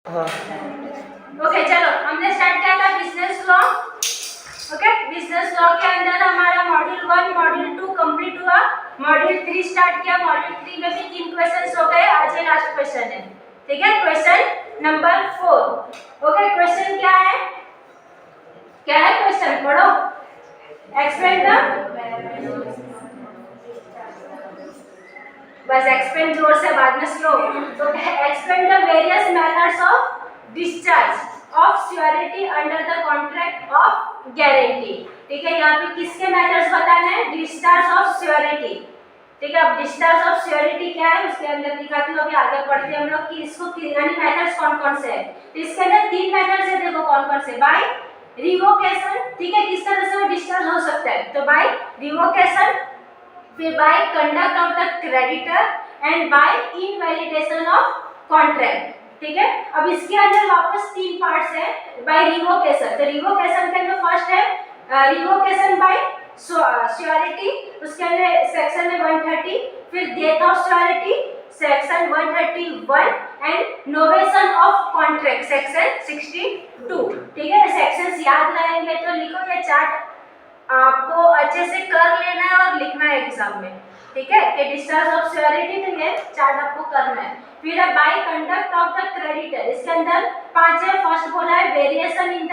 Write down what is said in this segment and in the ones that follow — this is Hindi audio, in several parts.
हाँ ओके चलो हमने स्टार्ट किया था business law. Okay business law के अंदर हमारा मॉड्यूल 1 मॉड्यूल 2 कंप्लीट हुआ, मॉड्यूल 3 स्टार्ट किया। मॉड्यूल 3 में भी 3 क्वेश्चंस हो गए, आज ये लास्ट क्वेश्चन है। ठीक है, क्वेश्चन नंबर 4। ओके क्वेश्चन क्या है क्वेश्चन पढ़ो। एक्सप्लेन द, बस एक्सप्लेन जोर से, बाद में स्लो। तो explain the various methods of discharge of surety under the contract of guarantee. ठीक है, यहाँ पे किसके मेथड्स बताने हैं? Discharge of surety. ठीक है, अब डिस्चार्ज ऑफ श्योरिटी क्या है उसके अंदर दिखाती हूँ, अभी आगे पढ़ते हैं हम लोग कि इसको यानी मेथड्स कौन कौन से है। तो इसके अंदर 3 मेथड्स है, देखो कौन कौन से। बाय रिवोकेशन, ठीक है, किस तरह से वो डिस्चार्ज हो सकता है? तो बाय रिवोकेशन, फिर by conduct of the creditor and by invalidation of contract. ठीक है, अब इसके अंदर वापस 3 पार्ट्स है। बाय रिवोकेशन, तो रिवोकेशन के अंदर फर्स्ट है रिवोकेशन बाय श्योरिटी, उसके अंदर सेक्शन है 130, फिर death of surety section 131 and novation of contract section 62। ठीक है, सेक्शंस याद रहेंगे तो लिखो, ये चार्ट आपको अच्छे से कर लेना है और लिखना है एग्जाम में। ठीक है, कि डिस्चार्ज ऑफ श्योरिटी, तो ये चार्ट आपको करना है। फिर by conduct of the creditor, इसके अंदर 5 है। फर्स्ट बोला है variation in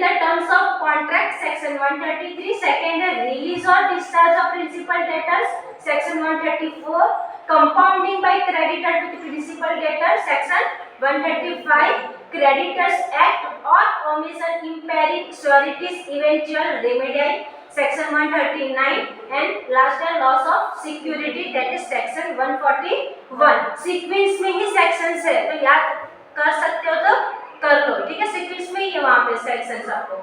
the terms of contract section 133, second है रिलीज और discharge of principal debtors section 134, compounding by creditor with principal debtor section 135, creditors act or omission impairing surety's eventual remedial section 139, and last है loss of security that is section 141। Sequence में ही सेक्शंस है, तो याद कर सकते हो तो कर लो। ठीक है, सीक्वेंस में ही है वहां पे सेक्शंस आपको।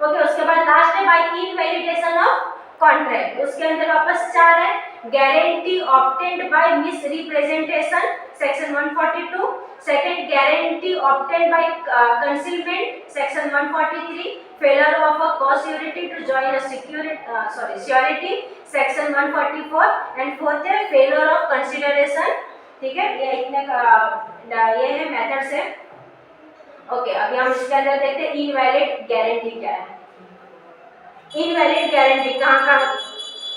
ओके, उसके बाद लास्ट है बाय इनवैलिडेशन ऑफ कॉन्ट्रैक्ट, उसके अंदर वापस 4 है। Guarantee obtained by misrepresentation section 142, second guarantee obtained by concealment section 143, failure of a co-surety to join a surety section 144, and fourth है फेलियर ऑफ कंसीडरेशन। ठीक है, ये इतने ये है मेथड्स है। ओके, अभी हम इसके अंदर देखते हैं इनवैलिड गारंटी क्या है। इनवैलिड गारंटी कहाँ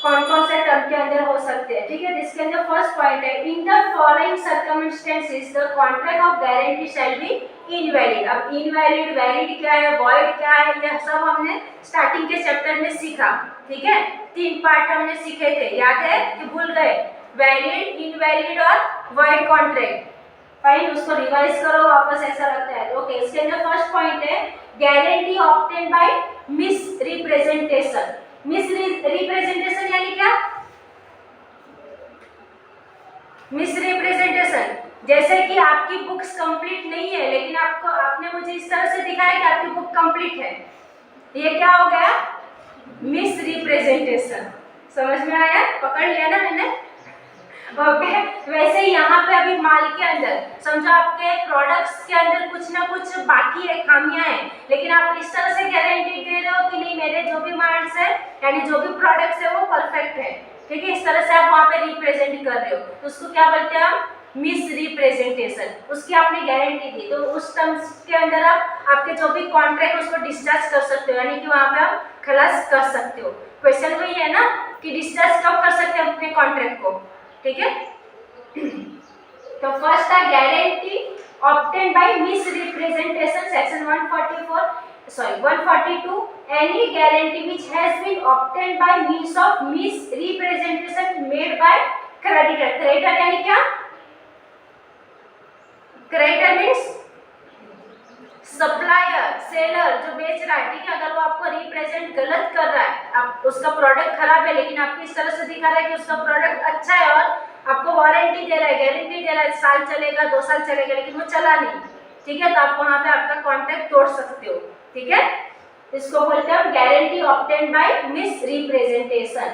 कौन कौन से टर्म के अंदर हो सकते हैं। ठीक है, जिसके अंदर फर्स्ट पॉइंट है in the following circumstances the contract of guarantee shall be invalid. अब इनवैलिड, वैलिड क्या है, वॉइड क्या है, यह सब हमने स्टार्टिंग के चैप्टर में सीखा। ठीक है, 3 पार्ट हमने सीखे थे, याद है कि भूल गए? वैलिड, इनवैलिड और वॉइड कॉन्ट्रैक्ट। फाइन, उसको रिवाइज करो वापस, ऐसा लगता है। ओके, इसके अंदर फर्स्ट पॉइंट है guarantee obtain by miss representation. Miss representation यानी क्या? मिस रिप्रेजेंटेशन जैसे कि आपकी बुक्स कंप्लीट नहीं है, लेकिन आपने मुझे इस तरह से दिखाया कि आपकी बुक कंप्लीट है, ये क्या हो गया? Miss representation. समझ में आया? पकड़ लिया ना मैंने? ओके, वैसे यहाँ पे अभी माल के अंदर समझो आपके प्रोडक्ट्स के अंदर कुछ ना कुछ बाकी है, खामियां हैं, लेकिन आप इस तरह से गारंटी दे रहे हो कि नहीं, मेरे जो भी माल्स है यानी जो भी प्रोडक्ट्स है वो परफेक्ट है। ठीक है, इस तरह से आप वहाँ पे रिप्रेजेंट कर रहे हो, तो उसको क्या बोलते हैं हम? Miss representation. उसकी आपने गारंटी दी, तो उस टर्म्स के अंदर आप आपके जो भी कॉन्ट्रैक्ट उसको डिस्चार्ज कर सकते हो, यानी कि वहाँ पे आप खलास कर सकते हो। क्वेश्चन वही है ना कि डिस्चार्ज कब कर सकते हैं अपने कॉन्ट्रैक्ट को। ठीक है, तो फर्स्ट है guarantee obtain by misrepresentation section 142, any guarantee which has been obtained by means of misrepresentation made by creditor। creditor यानी क्या? creditor means सप्लायर, सेलर जो बेच रहा है। ठीक है, अगर वो आपको रिप्रेजेंट गलत कर रहा है, आप उसका प्रोडक्ट खराब है लेकिन आपको इस तरह से दिखा रहा है कि उसका प्रोडक्ट अच्छा है और आपको वारंटी दे रहा है, गारंटी दे रहा है, साल चलेगा 2 साल चलेगा, लेकिन वो चला नहीं। ठीक है, तो आप वहाँ पे आपका कॉन्ट्रैक्ट तोड़ सकते हो। ठीक है, इसको बोलते हैं guarantee obtain by misrepresentation.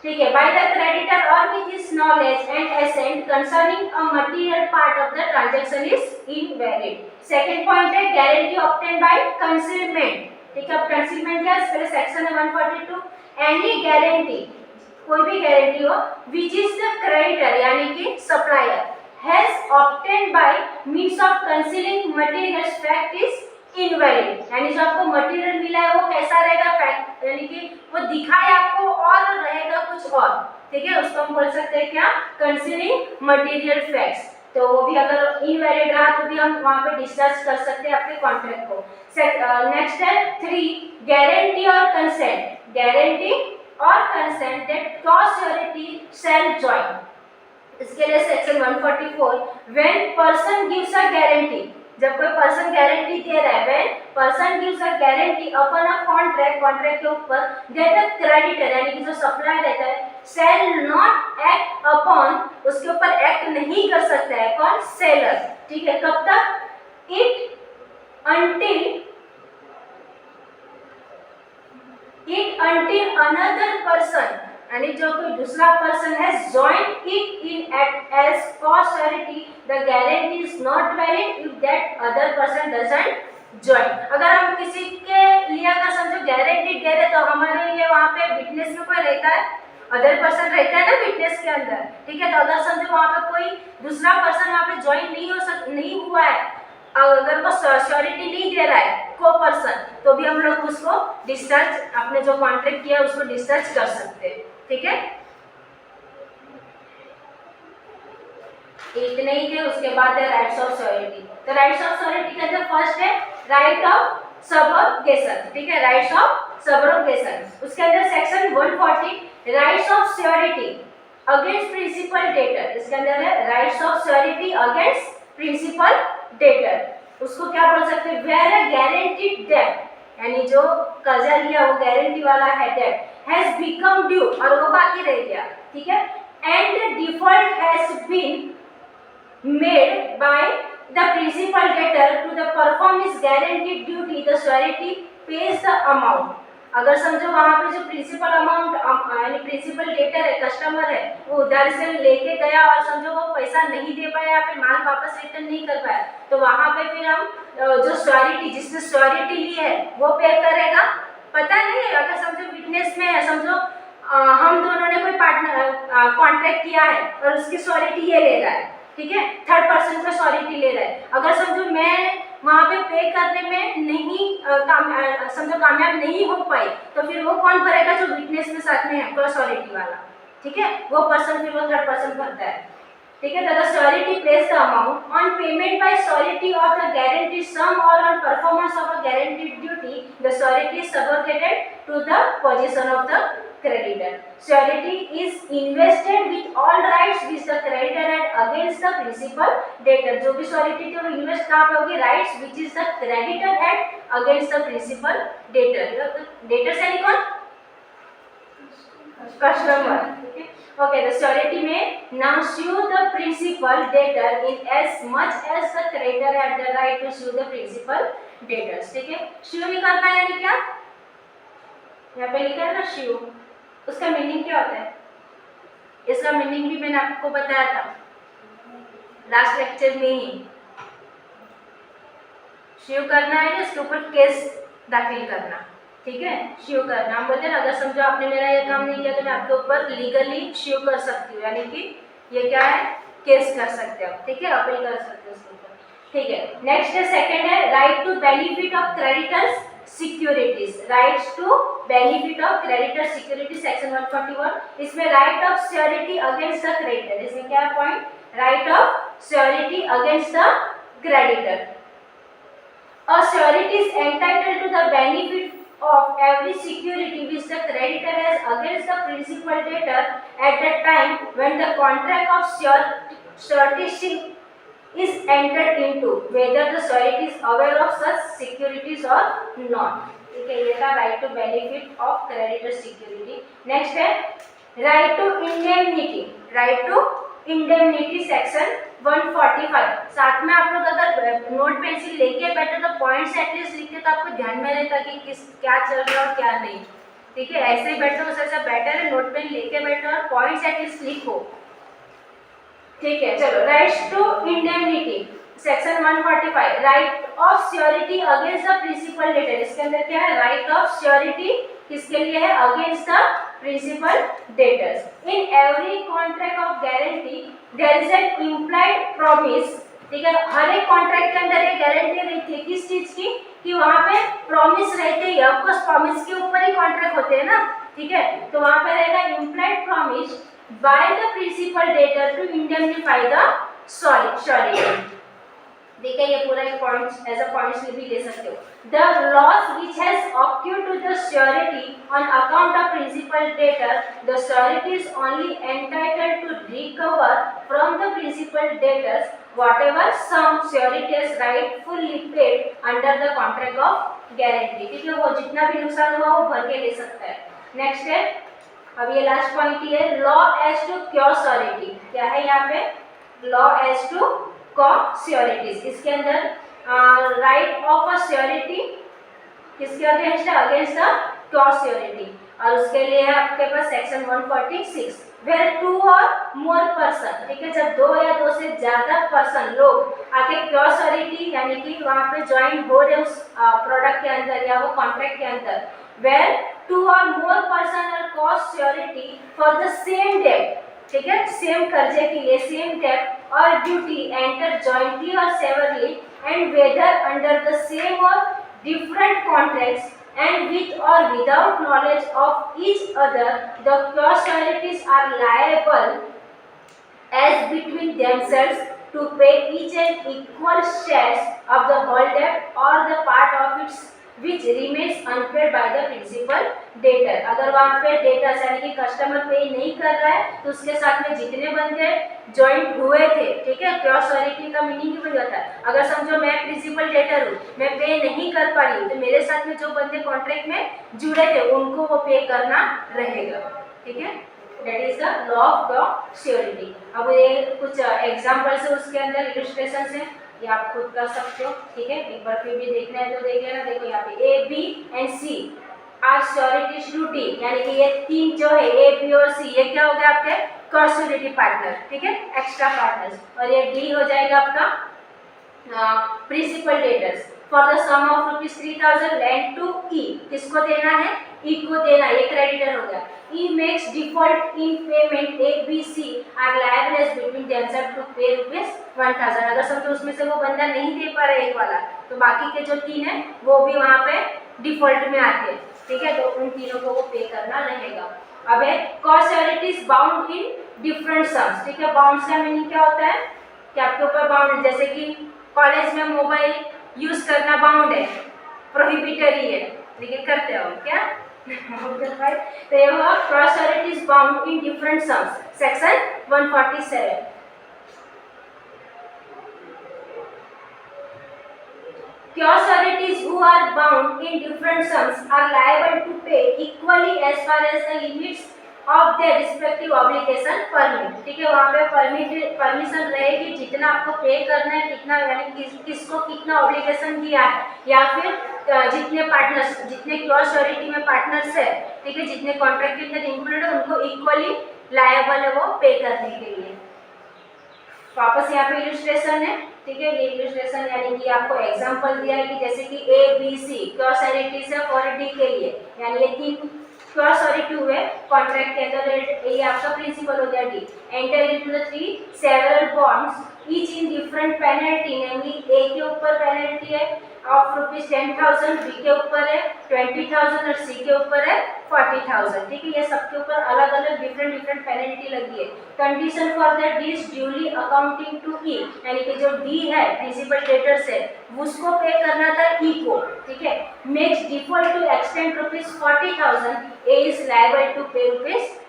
ठीक है, बाय द क्रेडिटर और with his knowledge and assent concerning a material part of the transaction is invalid. Second point है गारंटी ऑब्टेन बाय कंसीलमेंट। ठीक है, अब कंसीलमेंट क्या है? पहले सेक्शन है 142, एनी गारंटी, कोई भी गारंटी हो विच इज द क्रेडिटर यानी कि supplier has obtain obtained by means of concealing materials fact is invalid, यानी जो आपको मटेरियल मिला है वो कैसा रहेगा, फैक्ट यानी कि वो दिखाए आपको और रहेगा कुछ और, ठीक है, उसको हम बोल सकते हैं क्या, कंसीलिंग मटेरियल फैक्ट्स। तो वो भी अगर इनवैलिड रहा तो भी हम वहां पे डिस्चार्ज कर सकते हैं अपने कॉन्ट्रैक्ट को। नेक्स्ट है 3 गारंटी और कंसेंट, गारंटी और consent that co surety shall join. इसके लिए section 144 when person gives a guarantee, जब कोई पर्सन गारंटी दे रहा है, when person gives a guarantee upon a contract, contract के ऊपर, दैट अ क्रेडिटर यानी कि जो सप्लायर रहता है शैल नॉट एक्ट अपॉन, उसके ऊपर एक्ट नहीं कर सकता है कौन, सेलर, ठीक है, कब तक, इट until another person, यानी जो कोई दूसरा पर्सन है join it in act as co surety, the guarantee is not valid if that other person doesn't join. अगर हम किसी के लिए अगर समझो गारंटी दे रहे तो हमारे लिए वहाँ पे विटनेस में कोई रहता है, अदर पर्सन रहता है ना विटनेस के अंदर, ठीक है, तो अगर समझो वहाँ पे कोई दूसरा पर्सन वहाँ पे ज्वाइन नहीं हुआ है, अगर वो श्योरिटी नहीं दे रहा है को पर्सन, तो भी हम लोग उसको डिस्चार्ज, अपने जो कॉन्ट्रैक्ट किया है उसको डिस्चार्ज कर सकते हैं, ठीक है। इतने ही थे, उसके बाद है राइट्स ऑफ श्योरिटी। तो राइट्स ऑफ श्योरिटी के अंदर फर्स्ट है राइट ऑफ सबरोगेशन, ठीक है, राइट्स ऑफ सबरोगेशन। उसके अंदर section 140 rights of surety against principal debtor, इसके अंदर है rights of surety against principal debtor. उसको क्या बोल सकते हैं, वेयर अ गारंटीड डेट, यानी जो कर्जा लिया वो गारंटी वाला है डेट हैज बिकम ड्यू, और वो बाकी रह गया, ठीक है, and default has been made by the principal debtor to the perform his guaranteed duty, the surety pays the amount. अगर समझो वहाँ पे जो प्रिंसिपल अमाउंट यानी प्रिंसिपल डेटर है, कस्टमर है, वो उधार से लेके गया और समझो वो पैसा नहीं दे पाया या फिर माल वापस रिटर्न नहीं कर पाया, तो वहाँ पे फिर हम जो श्योरिटी, जिसने श्योरिटी ली है वो पे करेगा। पता नहीं है, अगर समझो विटनेस में है, समझो हम दोनों ने कोई पार्टनर कॉन्ट्रैक्ट किया है और उसकी श्योरिटी ये ले रहा है, ठीक है, थर्ड पर्सन का श्योरिटी ले रहा है, अगर समझो मैं वहाँ पे करने में नहीं समझो कामयाब नहीं हो पाई, तो फिर वो कौन भरेगा, जो विटनेस में साथ में है तो श्योरिटी वाला, ठीक है, वो पर्सन फिर वो थर्ड पर्सन भरता है, ठीक है। The surety pays the amount on payment by surety of the guarantee sum और on performance of a guaranteed duty, the surety is subrogated to the position of the creditor. Surety is invested with all rights which the creditor had against the principal debtor. जो भी surety थी वो इन्वेस्ट कहाँ पे होगी, rights which is the creditor had against the principal debtor. Debtor से कौन, customer, okay. The surety may now sue the principal debtor in as much as the creditor had the right to sue the principal debtors, ठीक है। sue भी करना है, यानी क्या, यहाँ पे लिखा है ना sue, उसका मीनिंग क्या होता है, इसका मीनिंग भी मैंने आपको बताया था लास्ट लेक्चर में ही। श्यू करना है, इसके ऊपर केस दाखिल करना, ठीक है, श्यू करना। हम बोलते हैं अगर समझो आपने मेरा ये काम नहीं किया तो मैं आपके ऊपर लीगली श्यू कर सकती हूँ, यानी कि ये क्या है, केस कर सकते हो, ठीक है, अपील कर सकते हो उसके ऊपर, ठीक है। नेक्स्ट है सेकंड है right to benefit of creditors securities, rights to benefit of creditor security section 141। इसमें right of surety against the creditor, इसमें क्या है point, right of surety against the creditor. A surety is entitled to the benefit of every security which the creditor has against the principal debtor at the time when the contract of surety is entered into, whether the surety is aware of such securities or not, ठीक है। ये था right to benefit of creditor security. Next है right to indemnity, right to indemnity section 145। साथ में आप लोग अगर नोट पेंसिल लेके बैठे तो पॉइंट्स एटलीस्ट लिखते तो आपको ध्यान में रहता कि किस क्या चल रहा है और क्या नहीं, ठीक है। ऐसे ही बैठो उससे बेटर है नोट पेन लेके बैठो और पॉइंट्स एटलीस्ट लिखो, ठीक है। चलो rights to indemnity section 145, right of surety against the principal debtor. इसके अंदर क्या है, राइट ऑफ श्योरिटी किसके लिए है, against the principal debtors. In every contract of guarantee there is an implied promise, ठीक है। हर एक कॉन्ट्रैक्ट के अंदर एक गारंटी रहती है किस चीज की, कि वहां पे प्रॉमिस रहते ही, ऑफ कोर्स प्रॉमिस के ऊपर ही कॉन्ट्रैक्ट होते हैं ना, ठीक है। तो वहां पे रहेगा implied promise by the principal debtor to indemnify the surety. देखिए ये पूरा एक पॉइंट एज अ पॉइंट्स भी ले सकते हो। The loss which has occurred to the surety on account of principal debtor, the surety is only entitled to recover from the principal debtors whatever sum surety has rightfully paid under the contract of guarantee. ठीक है, वो जितना भी नुकसान हुआ वो भर के ले सकता है। नेक्स्ट है, अब ये लास्ट पॉइंट ही है, law as to co surety. क्या है यहाँ पे, लॉ एज टू श्योरिटीज। इसके अंदर राइट ऑफ अ श्योरिटी किसके अगेंस्ट है, अगेंस्ट द क्योर श्योरिटी। और उसके लिए है आपके पास सेक्शन 146 वेयर टू और मोर पर्सन, ठीक है, जब दो या दो से ज्यादा पर्सन लोग आके क्योर श्योरिटी यानी कि वहां पे ज्वाइन हो रहे उस प्रोडक्ट के अंदर या वो कॉन्ट्रैक्ट के अंदर, वेयर टू और more person are cost surety for the same debt, ठीक है, सेम कर्जे के लिए सेम डेट और ड्यूटी एंटर जॉइंटली और severally and whether under the same और different contracts and with or without knowledge of each other, the clause sureties are liable as between themselves to pay each and equal shares of the whole debt or the part of its which remains unpaid by the principal debtor। अगर वहाँ पे डेटर्स यानी कि कस्टमर पे नहीं कर रहा है तो उसके साथ में जितने बंदे जॉइंट हुए थे, ठीक है, क्योर श्योरिटी का मीनिंग भी होता है, अगर समझो मैं प्रिंसिपल डेटर हूँ, मैं पे नहीं कर पा रही हूँ, तो मेरे साथ में जो बंदे कॉन्ट्रैक्ट में जुड़े थे उनको वो पे करना रहेगा, ठीक है। That is the law of the surety। अब ये कुछ एग्जांपल्स है, उसके अंदर इलस्ट्रेशंस हैं, ये आप खुद कर सकते हो, ठीक है। एक बार फिर भी देखना है तो देख लेना। देखो यहाँ पे A B and C are sureties to D, यानी कि ये तीन जो है ए बी और सी, ये क्या हो गया आपके कॉश्योरिटी पार्टनर, ठीक है, एक्स्ट्रा पार्टनर्स। और ये डी हो जाएगा आपका principal debtors for the sum of ₹3000 lend to E. किसको देना है, ई को देना, ये क्रेडिटर हो गया। E makes default in payment, A B C are liable as between themselves to pay ₹1000। अगर समझो उसमें से वो बंदा नहीं दे पा रहा एक वाला, तो बाकी के जो तीन है वो भी वहाँ पे डिफॉल्ट में आते हैं, ठीक है, तो उन तीनों को वो पे करना रहेगा। अब है कॉश्योरिटीज बाउंड इन डिफरेंट सम्स, ठीक है। बाउंड्स का मीनिंग क्या होता है कि आपके ऊपर बाउंड, जैसे कि कॉलेज में मोबाइल यूज करना बाउंड है, प्रोहिबिटरी है, लेकिन करते हो क्या तो ये हुआ co-sureties bound in different sums, section 147। Sureties who are bound in different sums are liable to pay equally as far as the limits of their respective obligation permit, ठीक है। वहाँ पे परमिशन रहेगी जितना आपको पे करना है, कितना यानी किसको कितना ऑब्लिगेशन दिया है, या फिर जितने पार्टनर्स, जितने क्योर श्योरिटी में पार्टनर्स है, ठीक है, जितने कॉन्ट्रैक्ट के अंदर इंक्लूडेड है, उनको इक्वली लायबल है वो पे करने के लिए। वापस यहाँ पे इलस्ट्रेशन है, ठीक है, ये इलस्ट्रेशन यानी कि आपको एग्जांपल दिया है कि जैसे कि A B C co sureties है फॉर डी के लिए, यानी ये तीन क्योर श्योरिटी हुए कॉन्ट्रैक्ट के अंदर, ये आपका प्रिंसिपल हो गया D. Enter into the three several bonds each in different penalty, यानी ए के ऊपर पेनल्टी है ऑफ ₹10,000, बी के ऊपर है 20,000 और सी के ऊपर है 40,000, ठीक है। ये सबके ऊपर अलग अलग डिफरेंट पेनल्टी लगी है। Condition for that D is duly accounting to E, यानी कि जो डी है प्रिंसिपल डेटर्स है उसको पे करना था ई को, ठीक है। Makes default to extend ₹40,000, A is liable to pay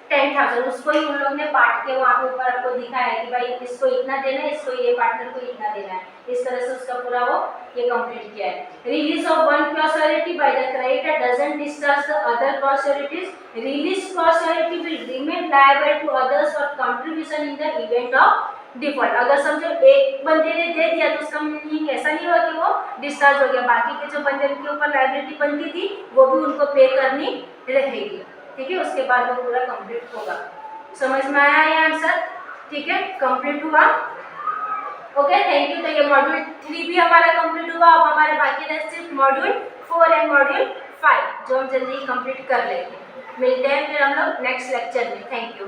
₹10,000। उसको ही उन लोग ने बांट के वहाँ पे ऊपर आपको दिखाया है कि भाई इसको इतना देना है, इसको ये पार्टनर को इतना देना है, इस तरह से उसका पूरा वो ये कंप्लीट किया है। Release of one co surety by the creditor doesn't discharge the other co sureties, release co surety will remain liable to others for contribution in the event of default. अगर समझो एक बंदे ने दे दिया तो उसका मीनिंग ऐसा नहीं हुआ कि वो डिस्चार्ज हो गया, बाकी के जो बंदे के ऊपर लायबिलिटी बनती थी वो भी उनको पे करनी रहेगी, ठीक है। उसके बाद वो पूरा कंप्लीट होगा। समझ में आया ये आंसर, ठीक है, कंप्लीट हुआ। Okay, thank you. तो ये मॉड्यूल 3 भी हमारा कंप्लीट हुआ। अब हमारे बाकी रहे सिर्फ मॉड्यूल 4 एंड मॉड्यूल 5 जो हम जल्दी कंप्लीट कर लेंगे। मिलते हैं फिर हम लोग नेक्स्ट लेक्चर में। Thank you.